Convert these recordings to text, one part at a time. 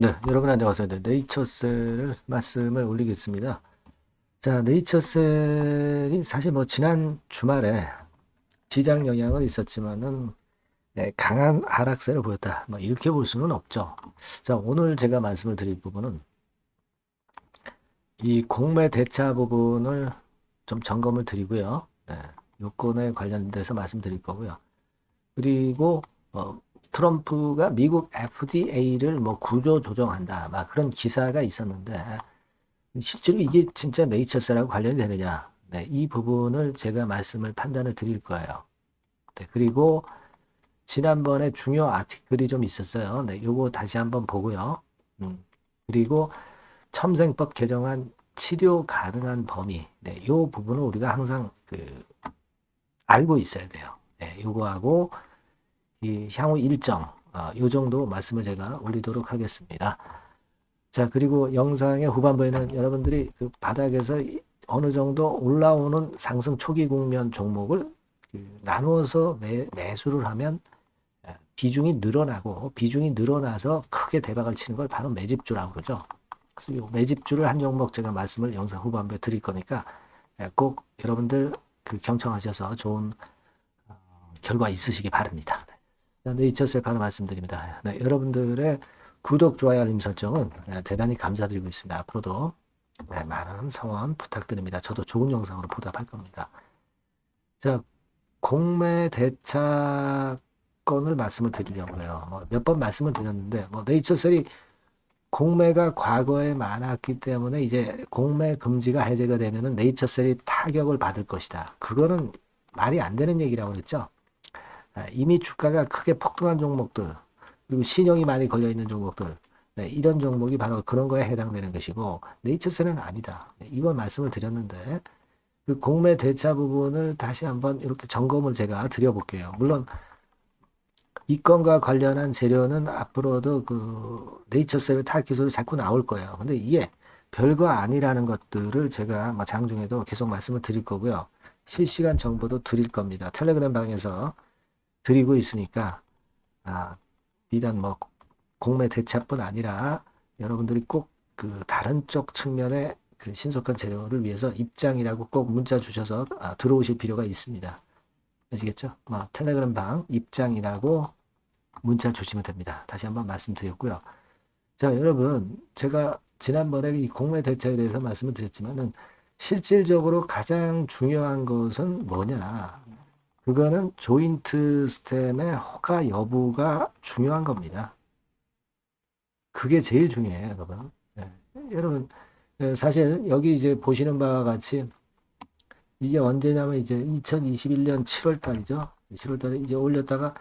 네, 여러분 안녕하세요. 네, 네이처셀 말씀을 올리겠습니다. 자, 네이처셀이 사실 뭐 지난 주말에 지장 영향은 있었지만은 강한 하락세를 보였다. 뭐 이렇게 볼 수는 없죠. 자, 오늘 제가 말씀을 드릴 부분은 이 공매 대차 부분을 좀 점검을 드리고요. 네, 요건에 관련돼서 말씀드릴 거고요. 그리고 트럼프가 미국 FDA를 뭐 구조 조정한다. 막 그런 기사가 있었는데 실제로 이게 진짜 네이처스라고 관련이 되느냐? 네, 이 부분을 제가 말씀을 판단을 드릴 거예요. 네, 그리고 지난번에 중요 아티클이 좀 있었어요. 네, 요거 다시 한번 보고요. 그리고 첨생법 개정안 치료 가능한 범위. 네, 요 부분을 우리가 항상 알고 있어야 돼요. 네, 요거하고 이 향후 일정, 요 정도 말씀을 제가 올리도록 하겠습니다. 자, 그리고 영상의 후반부에는 여러분들이 그 바닥에서 어느 정도 올라오는 상승 초기 국면 종목을 나누어서 매수를 하면 비중이 늘어나고 비중이 늘어나서 크게 대박을 치는 걸 바로 매집주라고 그러죠. 그래서 이 매집주를 한 종목 제가 말씀을 영상 후반부에 드릴 거니까 꼭 여러분들 경청하셔서 좋은 결과 있으시기 바랍니다. 네, 이철세 바로 말씀드립니다. 네, 여러분들의 구독, 좋아요, 알림 설정은 대단히 감사드리고 있습니다. 앞으로도 많은 성원 부탁드립니다. 저도 좋은 영상으로 보답할 겁니다. 자, 공매 대차건을 말씀을 드리려고 해요. 몇 번 말씀을 드렸는데, 네이처셀이 공매가 과거에 많았기 때문에 이제 공매 금지가 해제가 되면은 네이처셀이 타격을 받을 것이다. 그거는 말이 안 되는 얘기라고 그랬죠. 이미 주가가 크게 폭등한 종목들, 그리고 신용이 많이 걸려있는 종목들, 네, 이런 종목이 바로 그런 거에 해당되는 것이고, 네이처셀은 아니다. 네, 이걸 말씀을 드렸는데, 그 공매 대차 부분을 다시 한번 이렇게 점검을 제가 드려볼게요. 물론, 이 건과 관련한 재료는 앞으로도 그 네이처셀의 타깃으로 자꾸 나올 거예요. 근데 이게 별거 아니라는 것들을 제가 장중에도 계속 말씀을 드릴 거고요. 실시간 정보도 드릴 겁니다. 텔레그램 방에서 드리고 있으니까, 아, 비단 공매 대차뿐 아니라 여러분들이 꼭 그 다른 쪽 측면의 그 신속한 재료를 위해서 입장이라고 꼭 문자 주셔서 들어오실 필요가 있습니다. 아시겠죠? 텔레그램 방 입장이라고 문자 주시면 됩니다. 다시 한번 말씀드렸고요. 자, 여러분, 제가 지난번에 이 공매 대차에 대해서 말씀을 드렸지만은 실질적으로 가장 중요한 것은 뭐냐? 그거는 조인트 스템의 허가 여부가 중요한 겁니다. 그게 제일 중요해요, 여러분. 예. 여러분, 사실 여기 이제 보시는 바와 같이 이게 언제냐면 이제 2021년 7월 달이죠. 7월 달에 이제 올렸다가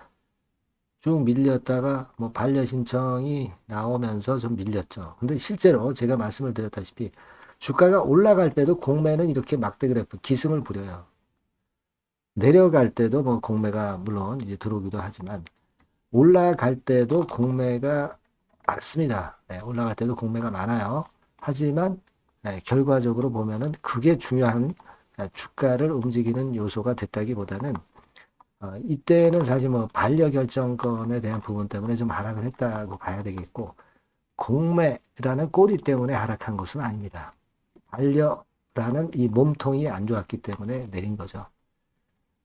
쭉 밀렸다가 반려 신청이 나오면서 좀 밀렸죠. 근데 실제로 제가 말씀을 드렸다시피 주가가 올라갈 때도 공매는 이렇게 막대 그래프 기승을 부려요. 내려갈 때도 공매가 물론 이제 들어오기도 하지만 올라갈 때도 공매가 많습니다. 네, 올라갈 때도 공매가 많아요. 하지만 결과적으로 보면은 그게 중요한 주가를 움직이는 요소가 됐다기보다는 이때는 사실 반려결정권에 대한 부분 때문에 좀 하락을 했다고 봐야 되겠고 공매라는 꼬리 때문에 하락한 것은 아닙니다. 반려라는 이 몸통이 안 좋았기 때문에 내린 거죠.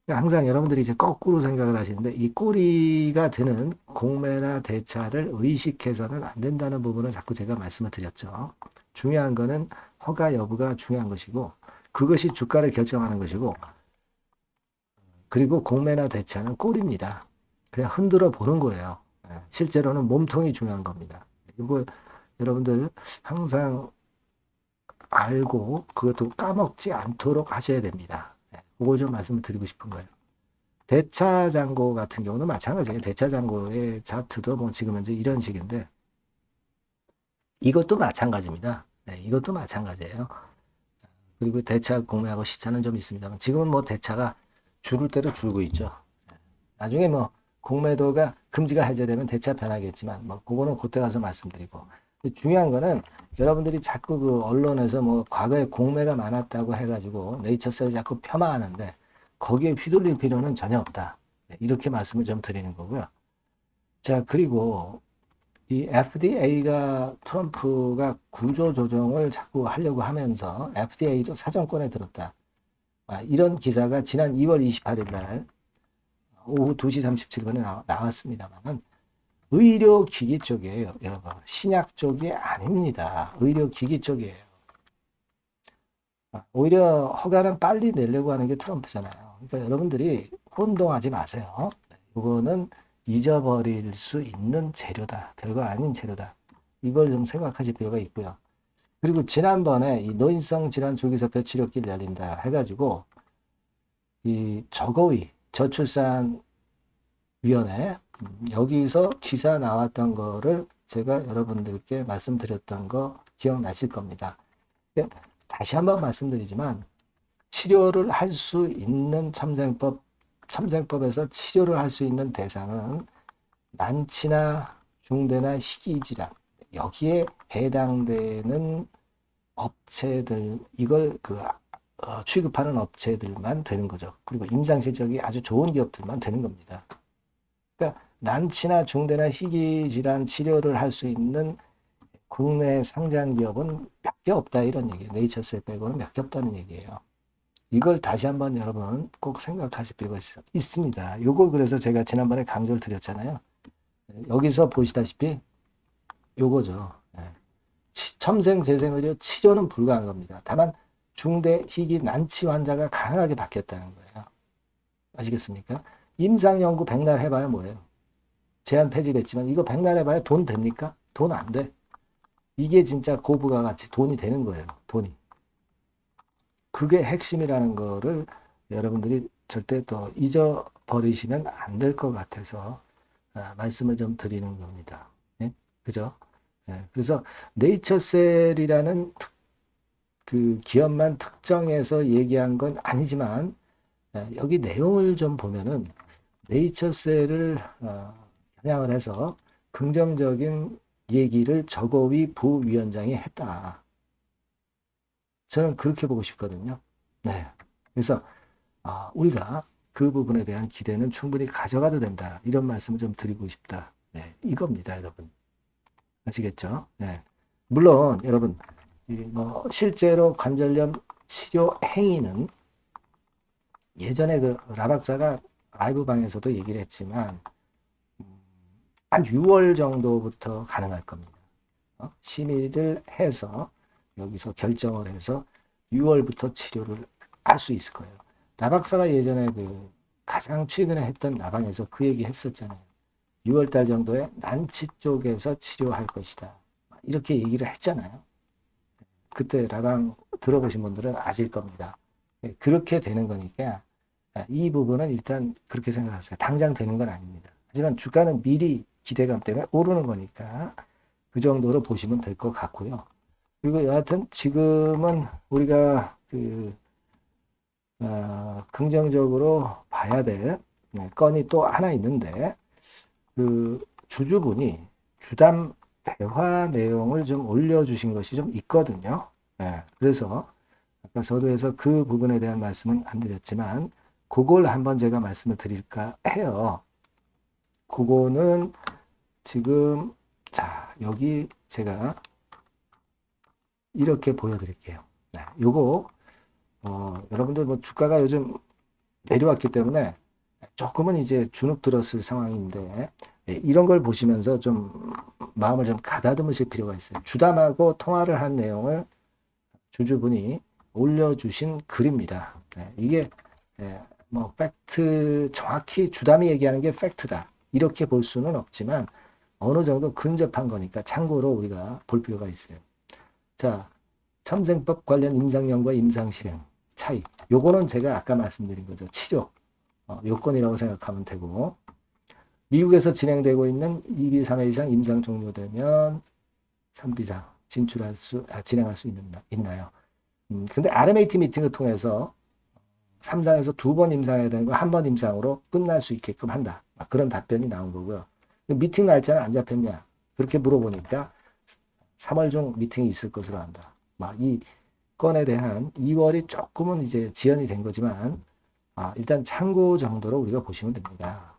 항상 여러분들이 이제 거꾸로 생각을 하시는데 이 꼬리가 되는 공매나 대차를 의식해서는 안 된다는 부분을 자꾸 제가 말씀을 드렸죠. 중요한 거는 허가 여부가 중요한 것이고 그것이 주가를 결정하는 것이고 그리고 공매나 대차는 꼬리입니다. 그냥 흔들어 보는 거예요. 실제로는 몸통이 중요한 겁니다. 이거 여러분들 항상 알고 그것도 까먹지 않도록 하셔야 됩니다. 그거 좀 말씀을 드리고 싶은 거예요. 대차장고 같은 경우는 마찬가지예요. 대차장고의 차트도 지금 현재 이런 식인데 이것도 마찬가지입니다. 네, 이것도 마찬가지예요. 그리고 대차 공매하고 시차는 좀 있습니다만 지금은 대차가 줄을 대로 줄고 있죠. 나중에 공매도가 금지가 해제되면 대차 변하겠지만 그거는 그때 가서 말씀드리고 중요한 거는 여러분들이 자꾸 그 언론에서 과거에 공매가 많았다고 해가지고 네이처셀을 자꾸 폄하하는데 거기에 휘둘릴 필요는 전혀 없다. 이렇게 말씀을 좀 드리는 거고요. 자, 그리고 이 FDA가 트럼프가 구조 조정을 자꾸 하려고 하면서 FDA도 사정권에 들었다. 이런 기사가 지난 2월 28일 날 오후 2시 37분에 나왔습니다만은 의료기기 쪽이에요, 여러분. 신약 쪽이 아닙니다. 의료기기 쪽이에요. 오히려 허가는 빨리 내려고 하는 게 트럼프잖아요. 그러니까 여러분들이 혼동하지 마세요. 이거는 잊어버릴 수 있는 재료다. 별거 아닌 재료다. 이걸 좀 생각하실 필요가 있고요. 그리고 지난번에 이 노인성 질환 조기사표 치료길 열린다 해가지고 이 저고위 저출산 위원회 여기서 기사 나왔던 거를 제가 여러분들께 말씀드렸던 거 기억나실 겁니다. 다시 한번 말씀드리지만 치료를 할 수 있는 첨생법에서 치료를 할 수 있는 대상은 난치나 중대나 희귀질환 여기에 해당되는 업체들 이걸 취급하는 업체들만 되는 거죠. 그리고 임상 실적이 아주 좋은 기업들만 되는 겁니다. 그러니까 난치나 중대나 희귀 질환 치료를 할 수 있는 국내 상장 기업은 몇 개 없다 이런 얘기예요. 네이처셀 빼고는 몇 개 없다는 얘기예요. 이걸 다시 한번 여러분 꼭 생각하실 필요가 있습니다. 요거 그래서 제가 지난번에 강조를 드렸잖아요. 여기서 보시다시피 요거죠. 첨생 재생의료 치료는 불가한 겁니다. 다만 중대 희귀 난치 환자가 강하게 바뀌었다는 거예요. 아시겠습니까? 임상연구 백날 해봐야 뭐예요? 제한 폐지됐지만 이거 백날 해봐야 돈 됩니까? 돈 안 돼. 이게 진짜 고부가 같이 돈이 되는 거예요. 돈이. 그게 핵심이라는 거를 여러분들이 절대 또 잊어버리시면 안 될 것 같아서 말씀을 좀 드리는 겁니다. 예? 그죠? 예. 그래서 네이처셀이라는 그 기업만 특정해서 얘기한 건 아니지만 여기 내용을 좀 보면은 네이처셀을 겨냥을 해서 긍정적인 얘기를 저고위 부위원장이 했다. 저는 그렇게 보고 싶거든요. 네. 그래서 우리가 그 부분에 대한 기대는 충분히 가져가도 된다. 이런 말씀을 좀 드리고 싶다. 네. 이겁니다, 여러분. 아시겠죠? 네. 물론 여러분 실제로 관절염 치료 행위는 예전에 그 라박사가 라이브 방에서도 얘기를 했지만 한 6월 정도부터 가능할 겁니다. 심의를 해서 여기서 결정을 해서 6월부터 치료를 할 수 있을 거예요. 라박사가 예전에 그 가장 최근에 했던 라방에서 그 얘기 했었잖아요. 6월 달 정도에 난치 쪽에서 치료할 것이다. 이렇게 얘기를 했잖아요. 그때 라방 들어보신 분들은 아실 겁니다. 그렇게 되는 거니까 이 부분은 일단 그렇게 생각하세요. 당장 되는 건 아닙니다. 하지만 주가는 미리 기대감 때문에 오르는 거니까 그 정도로 보시면 될 것 같고요. 그리고 여하튼 지금은 우리가 긍정적으로 봐야 될 건이 또 하나 있는데 그 주주분이 주담 대화 내용을 좀 올려주신 것이 좀 있거든요. 그래서 아까 서두에서 그 부분에 대한 말씀은 안 드렸지만 그걸 한번 제가 말씀을 드릴까 해요. 그거는 지금 자 여기 제가 이렇게 보여드릴게요. 요거 여러분들 뭐 주가가 요즘 내려왔기 때문에 조금은 이제 주눅 들었을 상황인데 이런 걸 보시면서 좀 마음을 좀 가다듬으실 필요가 있어요. 주담하고 통화를 한 내용을 주주분이 올려주신 글입니다. 이게 뭐 팩트 정확히 주담이 얘기하는 게 팩트다 이렇게 볼 수는 없지만 어느 정도 근접한 거니까 참고로 우리가 볼 필요가 있어요. 자, 첨생법 관련 임상연구와 임상실행 차이. 요거는 제가 아까 말씀드린 거죠. 치료 요건이라고 생각하면 되고 미국에서 진행되고 있는 2비 3회 이상 임상 종료되면 3비상 진행할 수 있나요? 근데 RMAT 미팅을 통해서 3상에서 2번 임상해야 되는 거 1번 임상으로 끝날 수 있게끔 한다. 그런 답변이 나온 거고요. 미팅 날짜는 안 잡혔냐? 그렇게 물어보니까 3월 중 미팅이 있을 것으로 한다. 이 건에 대한 2월이 조금은 이제 지연이 된 거지만 일단 참고 정도로 우리가 보시면 됩니다.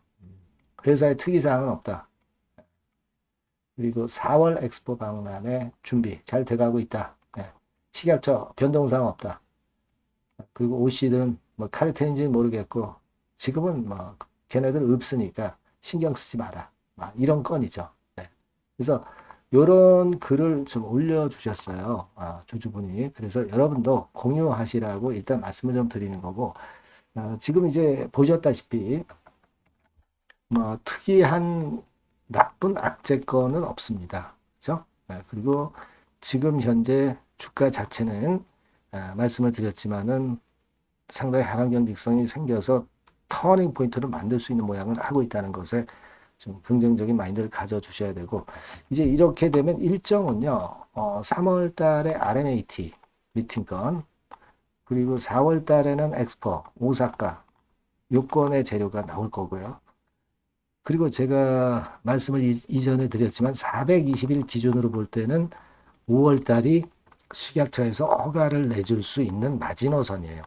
회사에 특이사항은 없다. 그리고 4월 엑스포 박람회 준비 잘 돼가고 있다. 네. 식약처 변동사항 없다. 그리고 OC들은 뭐 카르텔인지는 모르겠고 지금은 뭐 걔네들 없으니까 신경 쓰지 마라. 이런 건이죠. 네. 그래서 이런 글을 좀 올려주셨어요. 주주분이. 그래서 여러분도 공유하시라고 일단 말씀을 좀 드리는 거고, 지금 이제 보셨다시피 뭐 특이한 나쁜 악재건은 없습니다. 그렇죠? 그리고 지금 현재 주가 자체는 말씀을 드렸지만은 상당히 하강경 직성이 생겨서 터닝 포인트를 만들 수 있는 모양을 하고 있다는 것에 좀 긍정적인 마인드를 가져주셔야 되고, 이제 이렇게 되면 일정은요, 3월 달에 RMAT 미팅건, 그리고 4월 달에는 엑스포, 오사카, 요건의 재료가 나올 거고요. 그리고 제가 말씀을 이전에 드렸지만 420일 기준으로 볼 때는 5월 달이 식약처에서 허가를 내줄 수 있는 마지노선이에요.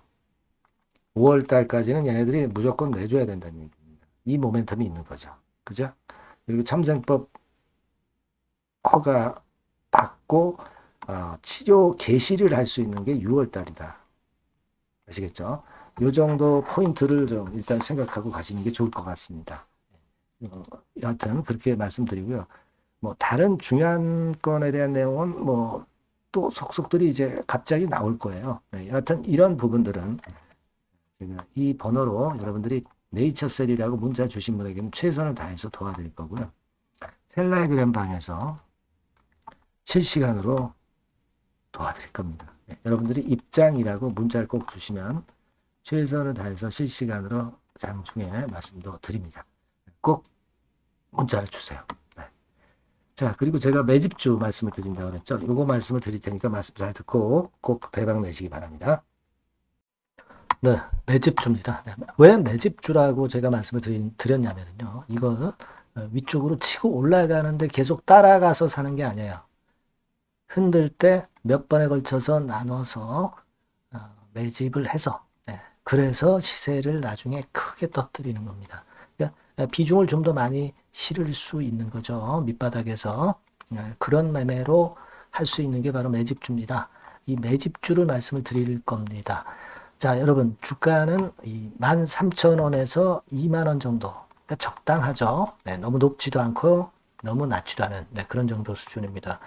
5월 달까지는 얘네들이 무조건 내줘야 된다는 얘기입니다. 이 모멘텀이 있는 거죠. 그죠? 그리고 참생법 허가 받고 치료 개시를 할 수 있는 게 6월 달이다. 아시겠죠? 이 정도 포인트를 좀 일단 생각하고 가시는 게 좋을 것 같습니다. 여하튼 그렇게 말씀드리고요. 뭐 다른 중요한 건에 대한 내용은 뭐 또 속속들이 이제 갑자기 나올 거예요. 네, 여하튼 이런 부분들은 제가 이 번호로 여러분들이 네이처셀이라고 문자 주신 분에게는 최선을 다해서 도와드릴 거고요. 텔레그램 방에서 실시간으로 도와드릴 겁니다. 네, 여러분들이 입장이라고 문자를 꼭 주시면 최선을 다해서 실시간으로 장중에 말씀도 드립니다. 꼭 문자를 주세요. 네. 자, 그리고 제가 매집주 말씀을 드린다고 그랬죠. 요거 말씀을 드릴 테니까 말씀 잘 듣고 꼭 대박 내시기 바랍니다. 네, 매집주입니다. 네, 왜 매집주라고 제가 말씀을 드렸냐면요. 이거 위쪽으로 치고 올라가는데 계속 따라가서 사는 게 아니에요. 흔들 때 몇 번에 걸쳐서 나눠서 매집을 해서, 네, 그래서 시세를 나중에 크게 터뜨리는 겁니다. 그러니까 비중을 좀 더 많이 실을 수 있는 거죠. 밑바닥에서. 그런 매매로 할 수 있는 게 바로 매집주입니다. 이 매집주를 말씀을 드릴 겁니다. 자, 여러분, 주가는 13,000원에서 2만원 정도. 그러니까 적당하죠. 네, 너무 높지도 않고 너무 낮지도 않은, 네, 그런 정도 수준입니다.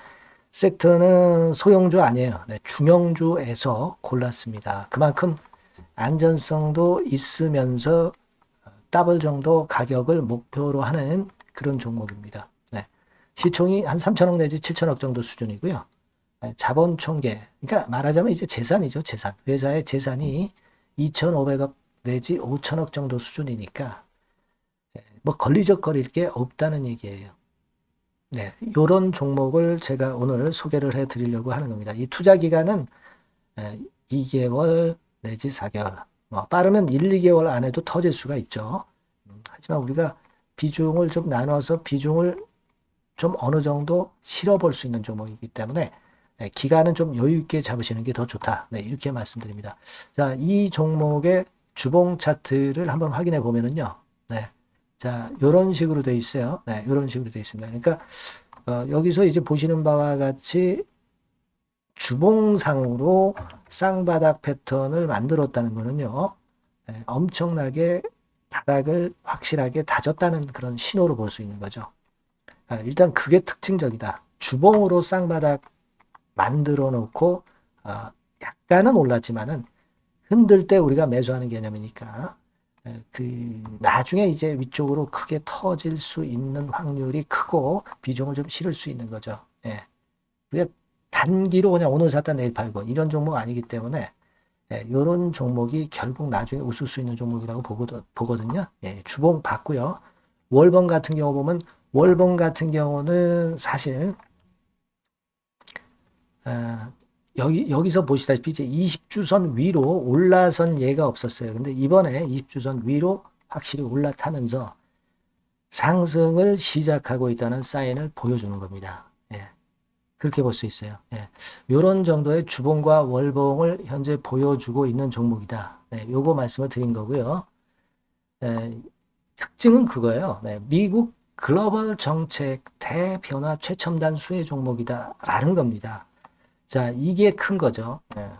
섹터는 소형주 아니에요. 네, 중형주에서 골랐습니다. 그만큼 안전성도 있으면서 더블 정도 가격을 목표로 하는 그런 종목입니다. 네. 시총이 한 3천억 내지 7천억 정도 수준이고요. 네, 자본 총계, 그러니까 말하자면 이제 재산이죠. 재산. 회사의 재산이 2,500억 내지 5천억 정도 수준이니까 뭐 걸리적거릴 게 없다는 얘기예요. 네, 이런 종목을 제가 오늘 소개를 해드리려고 하는 겁니다. 이 투자 기간은 2개월 내지 4개월, 빠르면 1, 2개월 안에도 터질 수가 있죠. 하지만 우리가 비중을 좀 나눠서 비중을 좀 어느 정도 실어볼 수 있는 종목이기 때문에 기간은 좀 여유 있게 잡으시는 게 더 좋다. 네, 이렇게 말씀드립니다. 자, 이 종목의 주봉 차트를 한번 확인해 보면은요. 네. 자, 요런 식으로 돼 있어요. 네, 요런 식으로 돼 있습니다. 그러니까 여기서 이제 보시는 바와 같이 주봉상으로 쌍바닥 패턴을 만들었다는 거는요. 네, 엄청나게 바닥을 확실하게 다졌다는 그런 신호로 볼 수 있는 거죠. 일단 그게 특징적이다. 주봉으로 쌍바닥 만들어 놓고 약간은 올랐지만은 흔들 때 우리가 매수하는 개념이니까 그 나중에 이제 위쪽으로 크게 터질 수 있는 확률이 크고 비중을 좀 실을 수 있는 거죠. 예. 우리가 단기로 그냥 오늘 샀다 내일 팔고 이런 종목 아니기 때문에 이런 종목이 결국 나중에 웃을 수 있는 종목이라고 보거든요. 예, 주봉 봤고요. 월봉 같은 경우 보면 월봉 같은 경우는 사실 여기서 보시다시피 이제 20주선 위로 올라선 예가 없었어요. 근데 이번에 20주선 위로 확실히 올라타면서 상승을 시작하고 있다는 사인을 보여주는 겁니다. 예. 그렇게 볼 수 있어요. 예. 이런 정도의 주봉과 월봉을 현재 보여주고 있는 종목이다. 네, 요거 말씀을 드린 거고요. 특징은 그거예요. 네, 미국 글로벌 정책 대변화 최첨단 수혜 종목이다라는 겁니다. 자, 이게 큰 거죠. 예.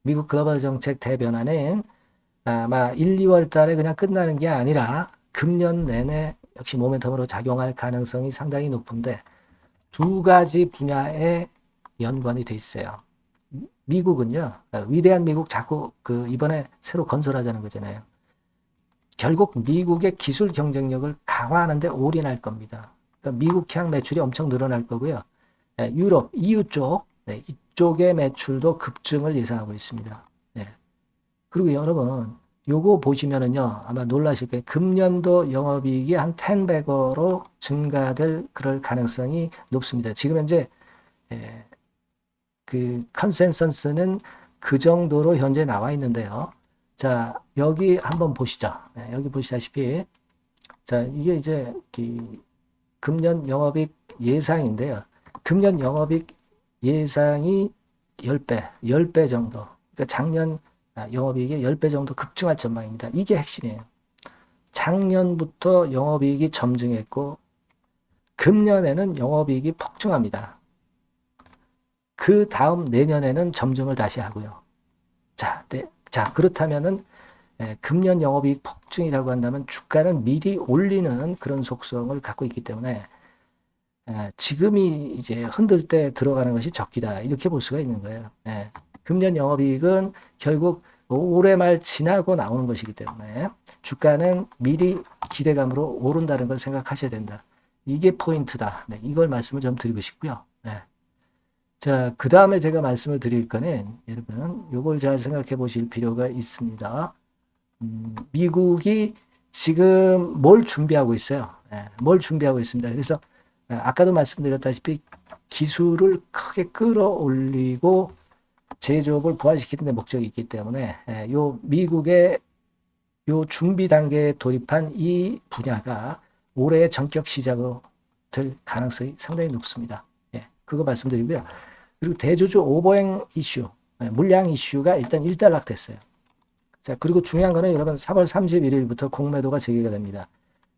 미국 글로벌 정책 대변화는 아마 1, 2월 달에 그냥 끝나는 게 아니라 금년 내내 역시 모멘텀으로 작용할 가능성이 상당히 높은데 두 가지 분야에 연관이 돼 있어요. 미국은요, 위대한 미국 자꾸 이번에 새로 건설하자는 거잖아요. 결국 미국의 기술 경쟁력을 강화하는 데 올인할 겁니다. 그러니까 미국향 매출이 엄청 늘어날 거고요. 유럽, EU 쪽, 이쪽의 매출도 급증을 예상하고 있습니다. 그리고 여러분, 요거 보시면은요, 아마 놀라실 거예요. 금년도 영업이익이 한 10배로 증가될 그럴 가능성이 높습니다. 지금 현재, 그 컨센서스는 그 정도로 현재 나와 있는데요. 자, 여기 한번 보시죠. 여기 보시다시피, 자, 이게 이제 금년 영업이익 예상인데요. 금년 영업이익 예상이 10배 정도. 그러니까 작년 영업이익이 10배 정도 급증할 전망입니다. 이게 핵심이에요. 작년부터 영업이익이 점증했고 금년에는 영업이익이 폭증합니다. 그 다음 내년에는 점증을 다시 하고요. 자, 그렇다면은 금년 영업이익 폭증이라고 한다면 주가는 미리 올리는 그런 속성을 갖고 있기 때문에 지금이 이제 흔들 때 들어가는 것이 적기다. 이렇게 볼 수가 있는 거예요. 금년 영업이익은 결국 올해 말 지나고 나오는 것이기 때문에 주가는 미리 기대감으로 오른다는 걸 생각하셔야 된다. 이게 포인트다. 이걸 말씀을 좀 드리고 싶고요. 자, 그 다음에 제가 말씀을 드릴 거는 여러분 요걸 잘 생각해 보실 필요가 있습니다. 미국이 지금 뭘 준비하고 있어요. 뭘 준비하고 있습니다. 그래서 아까도 말씀드렸다시피 기술을 크게 끌어올리고 제조업을 부활시키는 데 목적이 있기 때문에 요 미국의 요 준비 단계에 돌입한 이 분야가 올해 전격 시작으로 될 가능성이 상당히 높습니다. 그거 말씀드리고요. 그리고 대주주 오버행 이슈, 물량 이슈가 일단 일단락됐어요. 자, 그리고 중요한 거는 여러분 3월 31일부터 공매도가 재개가 됩니다.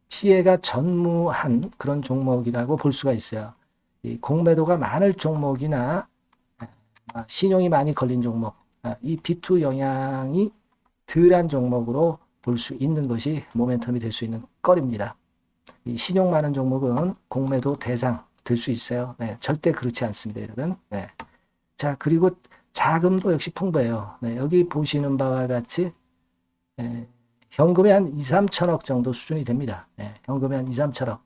피해가 전무한 그런 종목이라고 볼 수가 있어요. 이 공매도가 많을 종목이나 신용이 많이 걸린 종목, 이 B2 영향이 덜한 종목으로 볼 수 있는 것이 모멘텀이 될 수 있는 거리입니다. 이 신용 많은 종목은 공매도 대상 될 수 있어요. 절대 그렇지 않습니다, 여러분. 자, 그리고 자금도 역시 풍부해요. 여기 보시는 바와 같이 현금이 한 2, 3천억 정도 수준이 됩니다. 현금이 한 2, 3천억.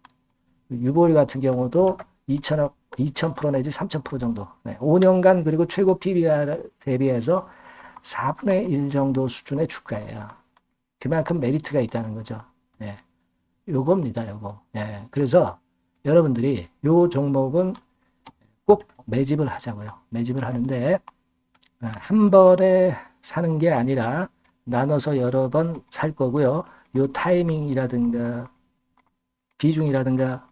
유보율 같은 경우도 2천억, 2,000% 내지 3,000% 정도. 5년간 그리고 최고 PBR 대비해서 4분의 1 정도 수준의 주가예요. 그만큼 메리트가 있다는 거죠. 요겁니다, 요거. 그래서 여러분들이 요 종목은 꼭 매집을 하자고요. 매집을 하는데 한 번에 사는 게 아니라 나눠서 여러 번 살 거고요. 요 타이밍이라든가 비중이라든가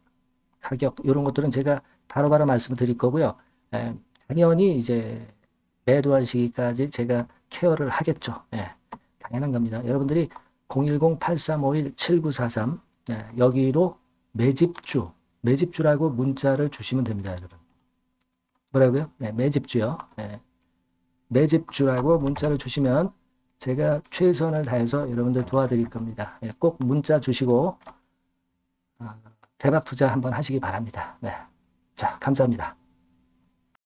가격 이런 것들은 제가 바로바로 말씀을 드릴 거고요. 당연히 이제 매도할 시기까지 제가 케어를 하겠죠. 당연한 겁니다. 여러분들이 010-8351-7943 여기로 매집주라고 문자를 주시면 됩니다, 여러분. 뭐라고요? 매집주요. 매집주라고 문자를 주시면 제가 최선을 다해서 여러분들 도와드릴 겁니다. 꼭 문자 주시고 대박 투자 한번 하시기 바랍니다. 자, 감사합니다.